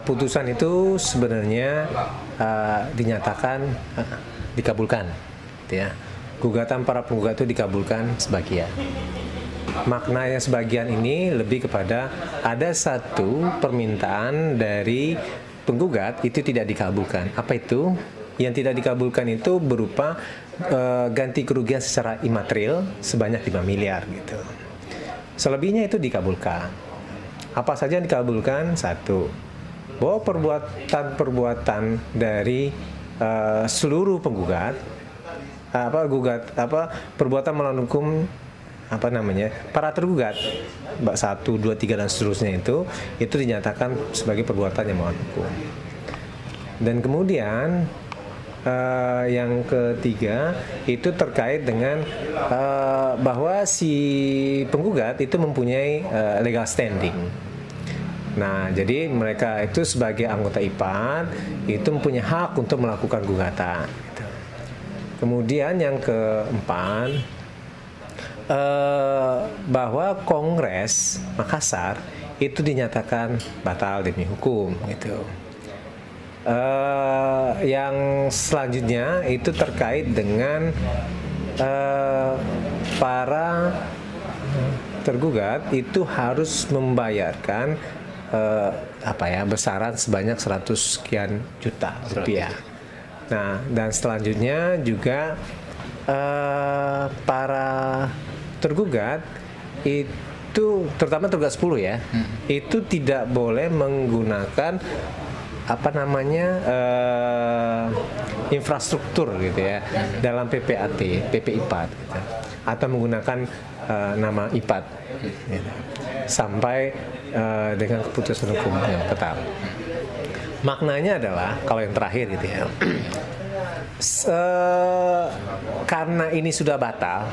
putusan itu sebenarnya dinyatakan dikabulkan, gitu ya. Gugatan para penggugat itu dikabulkan sebagian. Maknanya sebagian ini lebih kepada ada satu permintaan dari penggugat itu tidak dikabulkan. Apa itu? Yang tidak dikabulkan itu berupa ganti kerugian secara imaterial sebanyak 5 miliar gitu. Selebihnya itu dikabulkan. Apa saja yang dikabulkan? Satu, bahwa perbuatan dari seluruh penggugat perbuatan melawan hukum para tergugat 1, 2, 3 dan seterusnya itu dinyatakan sebagai perbuatan yang melawan hukum. Dan kemudian yang ketiga itu terkait dengan bahwa si penggugat itu mempunyai legal standing. Nah, jadi mereka itu sebagai anggota IPAT itu mempunyai hak untuk melakukan gugatan. Kemudian yang keempat, bahwa Kongres Makassar itu dinyatakan batal demi hukum gitu. Yang selanjutnya itu terkait dengan para tergugat itu harus membayarkan besaran sebanyak 100 sekian juta rupiah. Nah, dan selanjutnya juga para tergugat itu terutama tergugat 10 ya, itu tidak boleh menggunakan infrastruktur gitu ya dalam PPIPAT gitu, atau menggunakan nama IPAT gitu, sampai dengan keputusan hukum yang tetap. Maknanya adalah kalau yang terakhir gitu ya, karena ini sudah batal,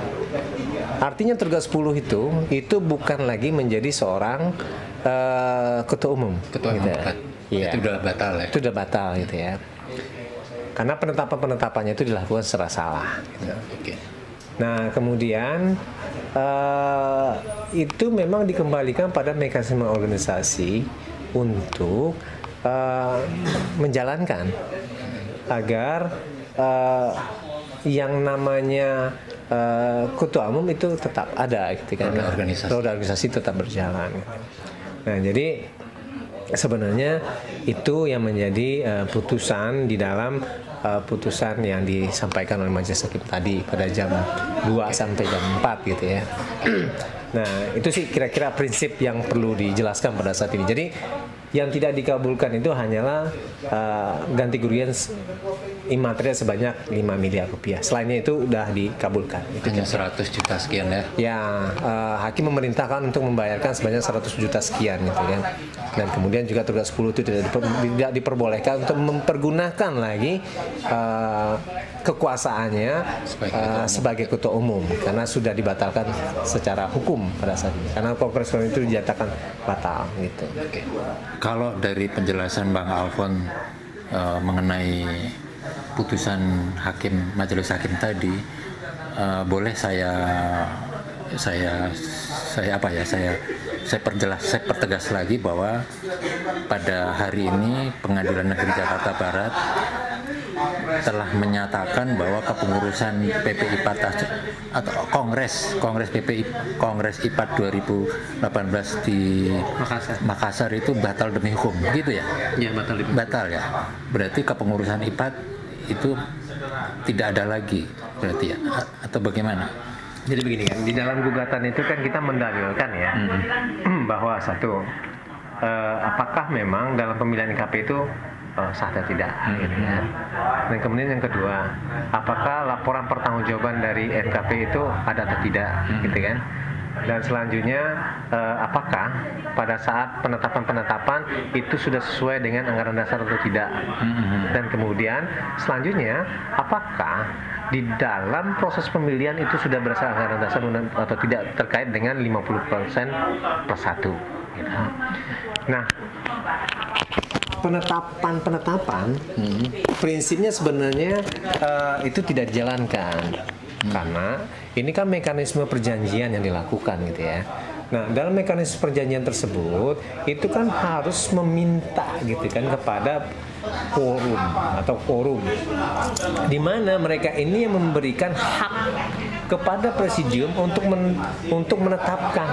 artinya tergugat 10 itu bukan lagi menjadi seorang ketua umum. Ketua umum kan? Ya. Itu udah batal ya? Itu udah batal gitu ya. Karena penetapannya itu dilakukan secara salah. Gitu. Okay. Nah kemudian itu memang dikembalikan pada mekanisme organisasi untuk menjalankan agar yang namanya ketua umum itu tetap ada, gitu kan? Roda organisasi tetap berjalan. Nah jadi sebenarnya itu yang menjadi putusan di dalam putusan yang disampaikan oleh Majelis Hakim tadi pada jam 2 sampai jam 4 gitu ya. Nah itu sih kira-kira prinsip yang perlu dijelaskan pada saat ini. Jadi yang tidak dikabulkan itu hanyalah ganti kerugian imaterial sebanyak 5 miliar rupiah. Selainnya itu udah dikabulkan. Hanya 100 juta sekian ya? Ya, hakim memerintahkan untuk membayarkan sebanyak 100 juta sekian gitu ya. Dan kemudian juga tergugat 10 itu tidak diperbolehkan untuk mempergunakan lagi kekuasaannya sebagai ketua umum karena sudah dibatalkan secara hukum pada saat ini. Karena Kongres itu dinyatakan batal gitu. Oke. Kalau dari penjelasan Bang Alfon mengenai putusan majelis hakim tadi, boleh saya pertegas lagi bahwa pada hari ini Pengadilan Negeri Jakarta Barat telah menyatakan bahwa kepengurusan PPIPAT atau Kongres IPAT 2018 di Makassar itu batal demi hukum, gitu ya? Ya, batal ya. Berarti kepengurusan IPAT itu tidak ada lagi, berarti ya? Atau bagaimana? Jadi begini kan, di dalam gugatan itu kan kita mendalilkan ya bahwa satu, apakah memang dalam pemilihan IKP itu sah atau tidak gitu ya. Dan kemudian yang kedua, apakah laporan pertanggungjawaban dari NKP itu ada atau tidak gitu kan. Dan selanjutnya apakah pada saat penetapan itu sudah sesuai dengan anggaran dasar atau tidak. Dan kemudian selanjutnya apakah di dalam proses pemilihan itu sudah berasal anggaran dasar atau tidak terkait dengan 50% plus 1 gitu. Nah penetapan prinsipnya sebenarnya itu tidak dijalankan karena ini kan mekanisme perjanjian yang dilakukan gitu ya. Nah, dalam mekanisme perjanjian tersebut itu kan harus meminta gitu kan kepada quorum di mana mereka ini yang memberikan hak kepada presidium untuk menetapkan.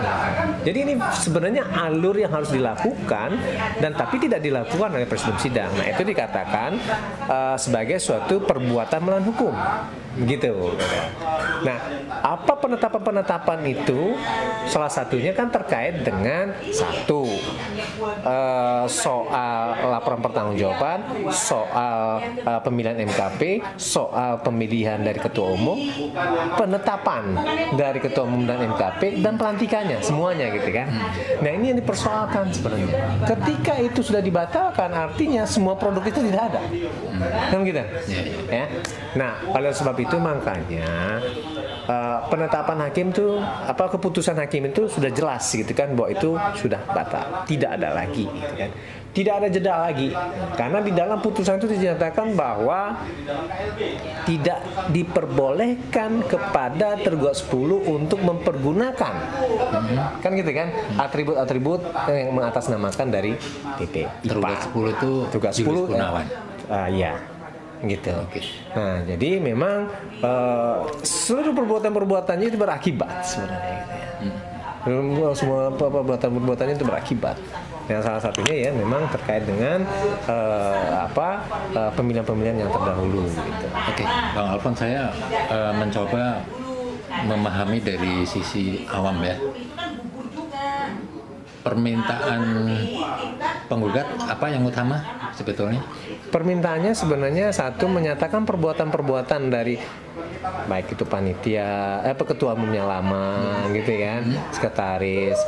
Jadi ini sebenarnya alur yang harus dilakukan dan tapi tidak dilakukan oleh presidium sidang. Nah, itu dikatakan sebagai suatu perbuatan melawan hukum. Gitu. Nah, apa penetapan itu? Salah satunya kan terkait dengan satu soal laporan pertanggungjawaban, soal pemilihan MKP, soal pemilihan dari ketua umum, penetapan dari ketua umum dan MKP dan pelantikannya semuanya gitu kan. Nah, ini yang dipersoalkan sebenarnya. Ketika itu sudah dibatalkan, artinya semua produk itu tidak ada. Kan gitu? Ya. Nah, oleh sebab itu makanya penetapan hakim tuh keputusan hakim itu sudah jelas gitu kan bahwa itu sudah batal, tidak ada lagi gitu kan. Tidak ada jeda lagi karena di dalam putusan itu dinyatakan bahwa tidak diperbolehkan kepada tergugat 10 untuk mempergunakan kan gitu kan atribut-atribut yang mengatasnamakan dari PP IPA. Tergugat 10 itu tergugat 10 Gunawan. Ya gitu. Nah, jadi memang seluruh perbuatan-perbuatannya itu berakibat sebenarnya gitu ya. Semua perbuatan-perbuatannya itu berakibat. Yang salah satunya ya memang terkait dengan pemilihan-pemilihan yang terdahulu gitu. Oke, Bang Alfon, saya mencoba memahami dari sisi awam ya. Permintaan penggugat apa yang utama sebetulnya? Permintaannya sebenarnya satu menyatakan perbuatan-perbuatan dari baik itu panitia, ketua umum yang lama gitu kan, sekretaris,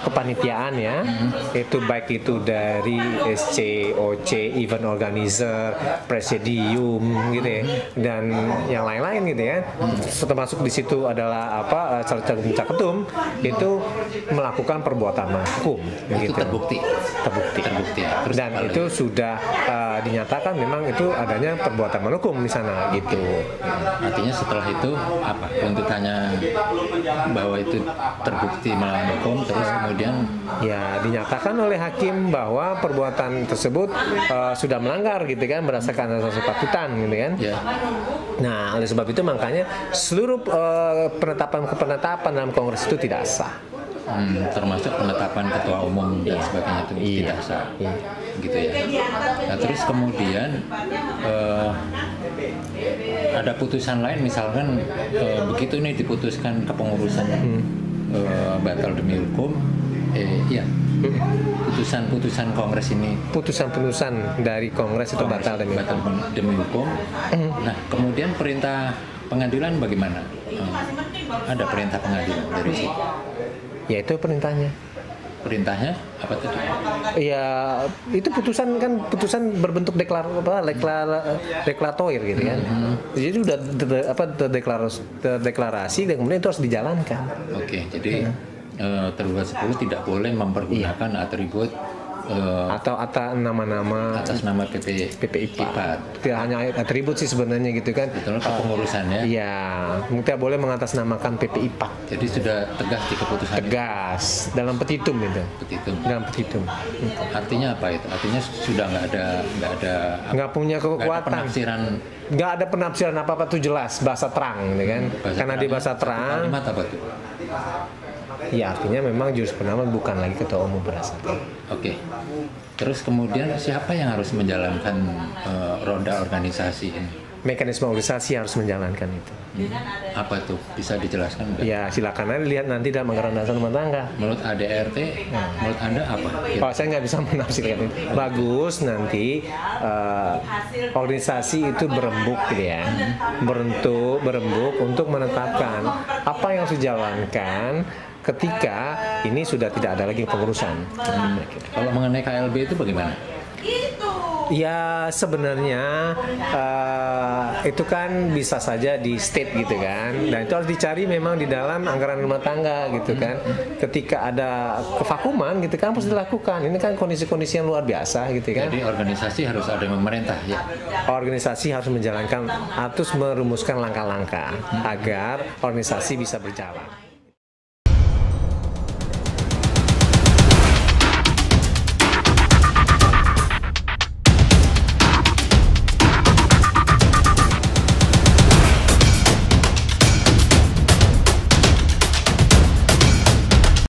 kepanitiaan ya, itu baik itu dari SC, OC, event organizer, presidium gitu ya, dan yang lain-lain gitu ya. Termasuk di situ adalah caketum itu melakukan perbuatan hukum. Itu gitu. terbukti. Ya. Dan itu sudah dinyatakan memang itu adanya perbuatan hukum di sana gitu. Artinya setelah itu apa tuntutannya bahwa itu terbukti melawan hukum, terus kemudian ya dinyatakan oleh hakim bahwa perbuatan tersebut sudah melanggar gitu kan berdasarkan asas kepatutan gitu kan. Ya. Nah, oleh sebab itu makanya seluruh penetapan dalam Kongres itu tidak sah. Termasuk penetapan ketua umum dan sebagainya itu tidak sah, gitu ya. Nah, terus kemudian ada putusan lain, misalkan begitu nih diputuskan kepengurusan batal demi hukum, putusan Kongres ini, putusan dari Kongres itu batal demi hukum. Nah, kemudian perintah pengadilan bagaimana? Ada perintah pengadilan dari situ? Ya itu perintahnya. Perintahnya apa tadi? Ya itu putusan berbentuk deklaratoir gitu kan. Jadi udah terdeklarasi dan kemudian itu harus dijalankan. Oke, jadi tergugat 10 tidak boleh mempergunakan atribut atau atas nama-nama atas nama PP IPA. Tidak hanya atribut sih sebenarnya gitu kan. Betul, kepengurusannya. Iya, tidak boleh mengatasnamakan PP IPA. Jadi sudah tegas di keputusan. Tegas dalam petitum itu. Dalam petitum. Artinya apa itu? Artinya sudah nggak punya kekuatan. Nggak ada penafsiran apa itu jelas bahasa terang, gitu kan? Karena di bahasa terang. Kalimat apa itu? Ya artinya memang jurus pengaman bukan lagi ketua umum berdasarkan. Oke. Terus kemudian siapa yang harus menjalankan roda organisasi ini? Mekanisme organisasi harus menjalankan itu. Apa tuh? Bisa dijelaskan enggak? Ya silakan aja lihat nanti dalam anggaran dasar rumah tangga. Menurut ADRT, menurut Anda apa? Kalau saya nggak bisa menafsirkan itu. Bagus nanti organisasi itu berembuk gitu ya, berembuk untuk menetapkan apa yang harus dijalankan ketika ini sudah tidak ada lagi pengurusan. Kalau mengenai KLB itu bagaimana? Ya sebenarnya itu kan bisa saja di state gitu kan, dan itu harus dicari memang di dalam anggaran rumah tangga gitu kan. Ketika ada kevakuman gitu kan harus dilakukan. Ini kan kondisi-kondisi yang luar biasa gitu kan. Jadi organisasi harus ada pemerintah ya. Organisasi harus menjalankan, harus merumuskan langkah-langkah agar organisasi bisa berjalan.